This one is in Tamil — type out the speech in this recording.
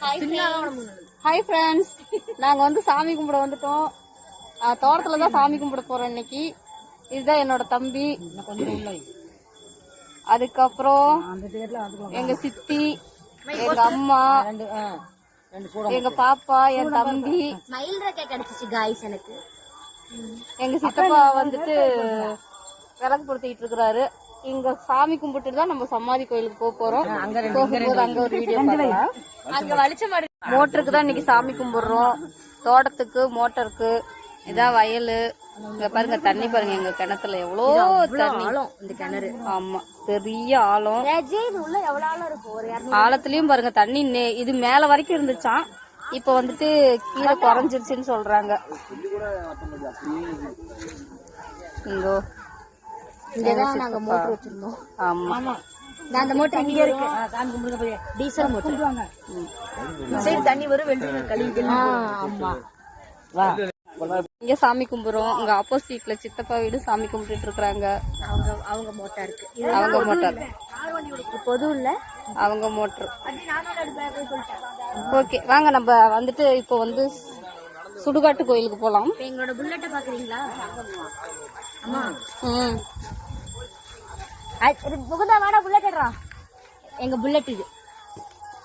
ஹாய் ஃப்ரெண்ட்ஸ், நாங்க வந்து சாமி கும்பிட வந்துட்டோம். தோட்டத்துல தான் சாமி கும்பிட போறோம் இன்னைக்கு. இதுதான் என்னோட தம்பி. அதுக்கப்புறம் எங்க சித்தி, எங்க அம்மா, எங்க பாப்பா, என் தம்பி, எங்க சித்தப்பா வந்துட்டு விளக்கு பொருத்திட்டு இருக்கிறாரு. இங்க சாமி கும்பிட்டு தான் நம்ம சமாதி கோயிலுக்கு போறோம். போகும்போது அங்க ஒரு வீடியோ பார்க்கலாம். அங்க வலிச்ச மோட்டருக்கு தான் இன்னைக்கு சாமி கும்பிடுறோம். தோட்டத்துக்கு மோட்டருக்கு இதான் வயலு. இங்க பாருங்க தண்ணி பாருங்க, எங்க கிணத்துல எவ்வளோ தண்ணி. இந்த கிணறு ஆமா பெரிய ஆழம். ஆழத்துலயும் பாருங்க தண்ணி இது மேல வரைக்கும் இருந்துச்சான். இப்ப வந்துட்டு கீழே குறைஞ்சிருச்சுன்னு சொல்றாங்க. இங்கோ இங்கதான் நாங்க மோட்டர் வச்சிருந்தோம். ஆமா அந்த மோட்டர் இங்க இருக்கு. Diesel motor. சரி தண்ணி வரும் வெள்ளி கழிவு. ஆமா இங்க சாமி கும்பிடுறோம். இங்க ஆப்போசிட்ல சித்தப்பா வீடு சாமி கும்பிட்டு இருக்காங்க. அவங்க மோட்டார் இருக்கு. அவங்க மோட்டார் பொது இல்ல, அவங்க மோட்டர். ஓகே வாங்க நம்ம வந்துட்டு இப்போ வந்து சுடுகாட்டு கோயிலுக்கு போலாம். எங்களோட புல்லட்ட பாக்குறீங்களா? முகுந்தா வாடா புல்லட். எங்க புல்லட் இது.